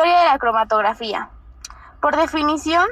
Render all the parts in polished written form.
Historia de la cromatografía. Por definición,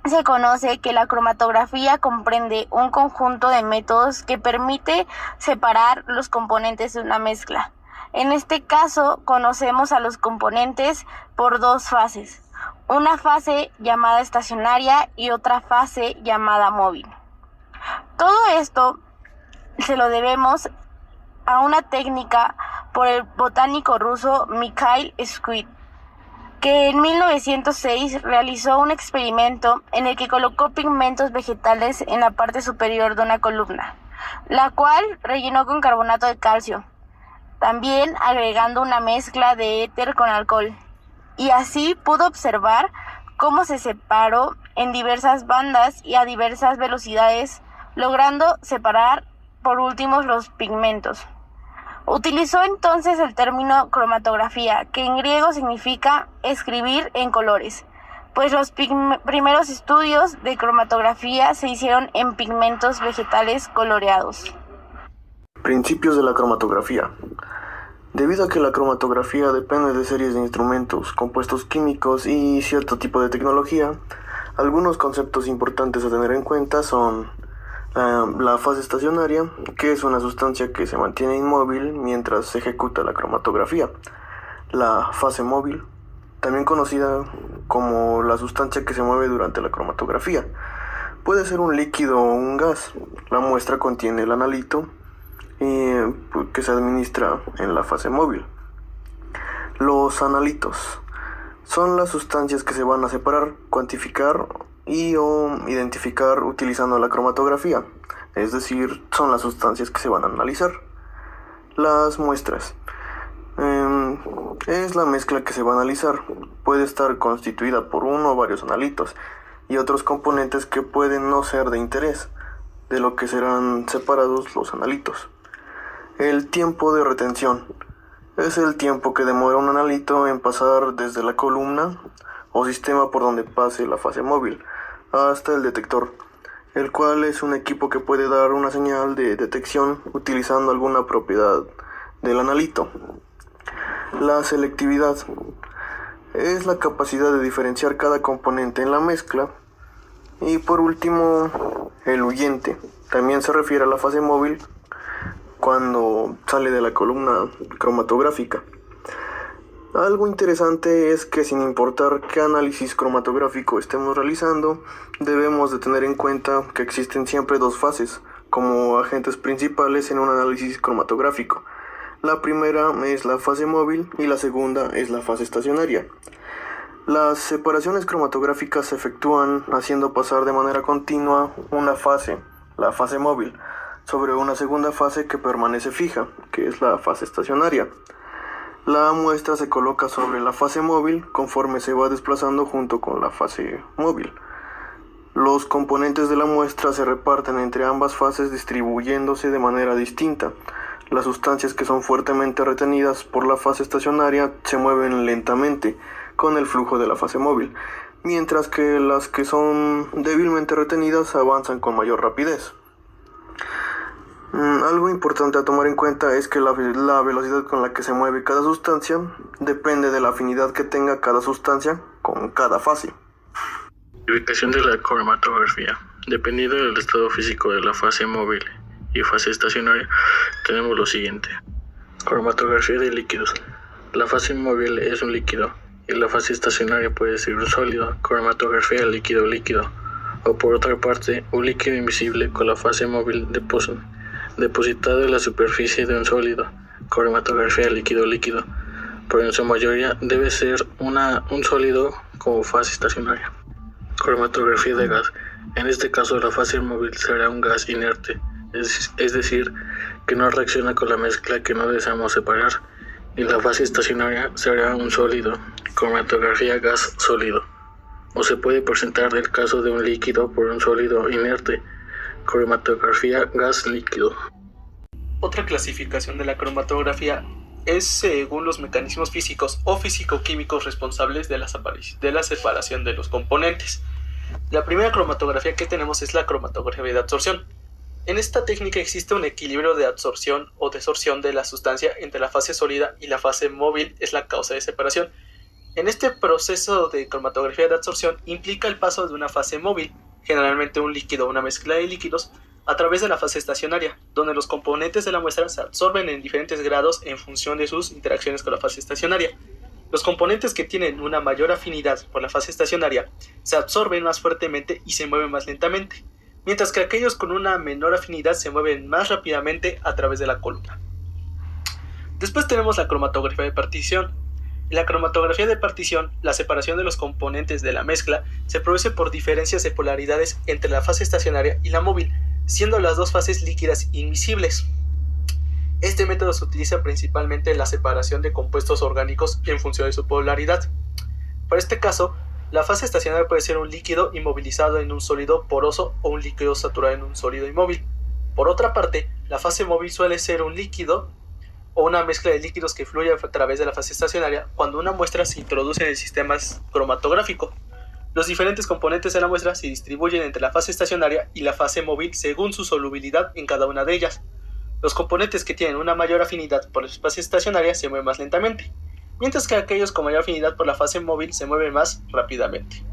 se conoce que la cromatografía comprende un conjunto de métodos que permite separar los componentes de una mezcla. En este caso, conocemos a los componentes por dos fases, una fase llamada estacionaria y otra fase llamada móvil. Todo esto se lo debemos a una técnica por el botánico ruso Mikhail Skrid, que en 1906 realizó un experimento en el que colocó pigmentos vegetales en la parte superior de una columna, la cual rellenó con carbonato de calcio, también agregando una mezcla de éter con alcohol, y así pudo observar cómo se separó en diversas bandas y a diversas velocidades, logrando separar por último los pigmentos. Utilizó entonces el término cromatografía, que en griego significa escribir en colores, pues los primeros estudios de cromatografía se hicieron en pigmentos vegetales coloreados. Principios de la cromatografía. Debido a que la cromatografía depende de series de instrumentos, compuestos químicos y cierto tipo de tecnología, algunos conceptos importantes a tener en cuenta son la fase estacionaria, que es una sustancia que se mantiene inmóvil mientras se ejecuta la cromatografía. La fase móvil, también conocida como la sustancia que se mueve durante la cromatografía. Puede ser un líquido o un gas. La muestra contiene el analito que se administra en la fase móvil. Los analitos son las sustancias que se van a separar, cuantificar o identificar utilizando la cromatografía, es decir, son las sustancias que se van a analizar. Las muestras es la mezcla que se va a analizar. Puede estar constituida por uno o varios analitos y otros componentes que pueden no ser de interés, de lo que serán separados los analitos. El tiempo de retención es el tiempo que demora un analito en pasar desde la columna o sistema por donde pase la fase móvil hasta el detector, el cual es un equipo que puede dar una señal de detección utilizando alguna propiedad del analito. La selectividad es la capacidad de diferenciar cada componente en la mezcla. Y por último, el huyente también se refiere a la fase móvil cuando sale de la columna cromatográfica. Algo interesante es que sin importar qué análisis cromatográfico estemos realizando, debemos de tener en cuenta que existen siempre dos fases como agentes principales en un análisis cromatográfico. La primera es la fase móvil y la segunda es la fase estacionaria. Las separaciones cromatográficas se efectúan haciendo pasar de manera continua una fase, la fase móvil, sobre una segunda fase que permanece fija, que es la fase estacionaria. La muestra se coloca sobre la fase móvil conforme se va desplazando junto con la fase móvil. Los componentes de la muestra se reparten entre ambas fases distribuyéndose de manera distinta. Las sustancias que son fuertemente retenidas por la fase estacionaria se mueven lentamente con el flujo de la fase móvil, mientras que las que son débilmente retenidas avanzan con mayor rapidez. Algo importante a tomar en cuenta es que la velocidad con la que se mueve cada sustancia depende de la afinidad que tenga cada sustancia con cada fase. Ubicación de la cromatografía. Dependiendo del estado físico de la fase móvil y fase estacionaria, tenemos lo siguiente. Cromatografía de líquidos. La fase móvil es un líquido y la fase estacionaria puede ser un sólido. Cromatografía de líquido-líquido. O por otra parte, un líquido invisible con la fase móvil depositado en la superficie de un sólido. Cromatografía de líquido-líquido. Pero en su mayoría debe ser un sólido como fase estacionaria. Cromatografía de gas. En este caso la fase móvil será un gas inerte, es decir, que no reacciona con la mezcla que no deseamos separar, y la fase estacionaria será un sólido, cromatografía gas sólido. O se puede presentar el caso de un líquido por un sólido inerte, cromatografía gas líquido. Otra clasificación de la cromatografía es según los mecanismos físicos o físico-químicos responsables de la separación de los componentes. La primera cromatografía que tenemos es la cromatografía de absorción. En esta técnica existe un equilibrio de absorción o desorción de la sustancia entre la fase sólida y la fase móvil es la causa de separación. En este proceso de cromatografía de absorción implica el paso de una fase móvil, generalmente un líquido o una mezcla de líquidos, a través de la fase estacionaria, donde los componentes de la muestra se absorben en diferentes grados en función de sus interacciones con la fase estacionaria. Los componentes que tienen una mayor afinidad por la fase estacionaria se absorben más fuertemente y se mueven más lentamente, mientras que aquellos con una menor afinidad se mueven más rápidamente a través de la columna. Después tenemos la cromatografía de partición. En la cromatografía de partición, la separación de los componentes de la mezcla se produce por diferencias de polaridades entre la fase estacionaria y la móvil, siendo las dos fases líquidas invisibles. Este método se utiliza principalmente en la separación de compuestos orgánicos en función de su polaridad. Para este caso, la fase estacionaria puede ser un líquido inmovilizado en un sólido poroso o un líquido saturado en un sólido inmóvil. Por otra parte, la fase móvil suele ser un líquido o una mezcla de líquidos que fluye a través de la fase estacionaria cuando una muestra se introduce en el sistema cromatográfico. Los diferentes componentes de la muestra se distribuyen entre la fase estacionaria y la fase móvil según su solubilidad en cada una de ellas. Los componentes que tienen una mayor afinidad por la fase estacionaria se mueven más lentamente, mientras que aquellos con mayor afinidad por la fase móvil se mueven más rápidamente.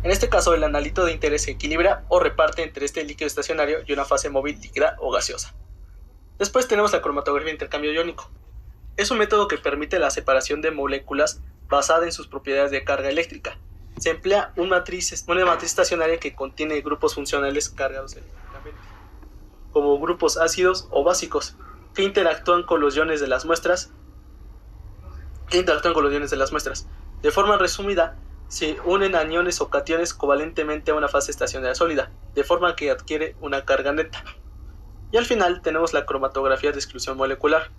En este caso, el analito de interés se equilibra o reparte entre este líquido estacionario y una fase móvil líquida o gaseosa. Después tenemos la cromatografía de intercambio iónico. Es un método que permite la separación de moléculas basada en sus propiedades de carga eléctrica. Se emplea una matriz estacionaria que contiene grupos funcionales cargados eléctricamente, como grupos ácidos o básicos, que interactúan con los iones de las muestras. De forma resumida, se unen aniones o cationes covalentemente a una fase estacionaria sólida, de forma que adquiere una carga neta. Y al final tenemos la cromatografía de exclusión molecular,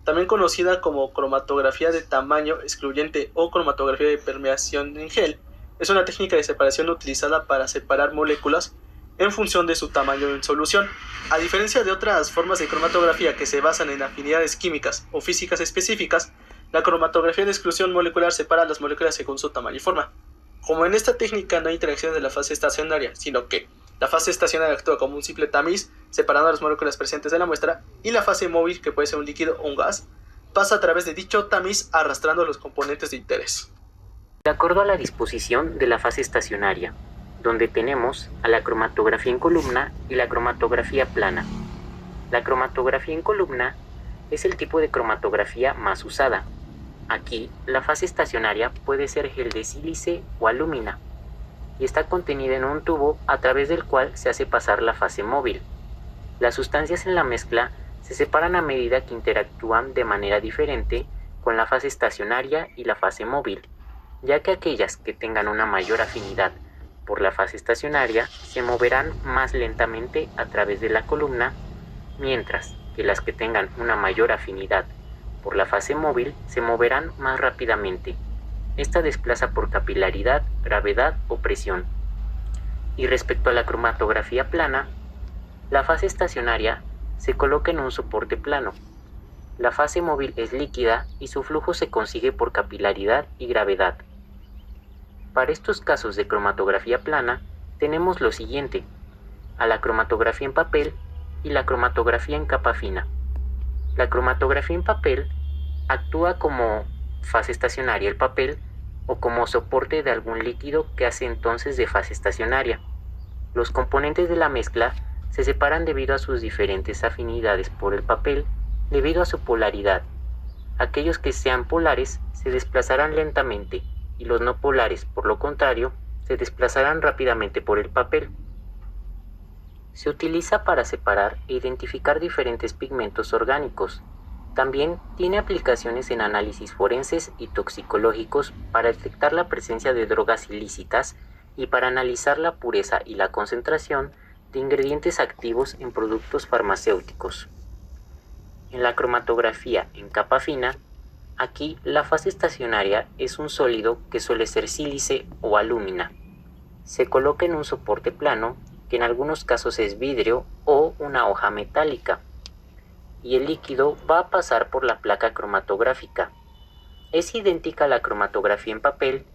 también conocida como cromatografía de tamaño excluyente o cromatografía de permeación en gel. Es una técnica de separación utilizada para separar moléculas en función de su tamaño en solución. A diferencia de otras formas de cromatografía que se basan en afinidades químicas o físicas específicas, la cromatografía de exclusión molecular separa las moléculas según su tamaño y forma. Como en esta técnica no hay interacciones de la fase estacionaria, sino que la fase estacionaria actúa como un simple tamiz, separando las moléculas presentes de la muestra, y la fase móvil, que puede ser un líquido o un gas, pasa a través de dicho tamiz arrastrando los componentes de interés. De acuerdo a la disposición de la fase estacionaria, donde tenemos a la cromatografía en columna y la cromatografía plana. La cromatografía en columna es el tipo de cromatografía más usada. Aquí, la fase estacionaria puede ser gel de sílice o alúmina, y está contenida en un tubo a través del cual se hace pasar la fase móvil. Las sustancias en la mezcla se separan a medida que interactúan de manera diferente con la fase estacionaria y la fase móvil, ya que aquellas que tengan una mayor afinidad por la fase estacionaria se moverán más lentamente a través de la columna, mientras que las que tengan una mayor afinidad por la fase móvil se moverán más rápidamente. Esta desplaza por capilaridad, gravedad o presión. Y respecto a la cromatografía plana, la fase estacionaria se coloca en un soporte plano. La fase móvil es líquida y su flujo se consigue por capilaridad y gravedad. Para estos casos de cromatografía plana, tenemos lo siguiente: a la cromatografía en papel y la cromatografía en capa fina. La cromatografía en papel actúa como fase estacionaria el papel o como soporte de algún líquido que hace entonces de fase estacionaria. Los componentes de la mezcla se separan debido a sus diferentes afinidades por el papel debido a su polaridad. Aquellos que sean polares se desplazarán lentamente y los no polares, por lo contrario, se desplazarán rápidamente por el papel. Se utiliza para separar e identificar diferentes pigmentos orgánicos. También tiene aplicaciones en análisis forenses y toxicológicos para detectar la presencia de drogas ilícitas y para analizar la pureza y la concentración de ingredientes activos en productos farmacéuticos. En la cromatografía en capa fina, aquí la fase estacionaria es un sólido que suele ser sílice o alúmina. Se coloca en un soporte plano, que en algunos casos es vidrio o una hoja metálica, y el líquido va a pasar por la placa cromatográfica. Es idéntica a la cromatografía en papel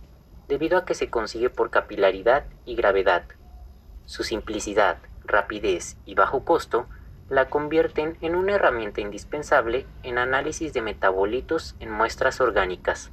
debido a que se consigue por capilaridad y gravedad. Su simplicidad, rapidez y bajo costo la convierten en una herramienta indispensable en análisis de metabolitos en muestras orgánicas.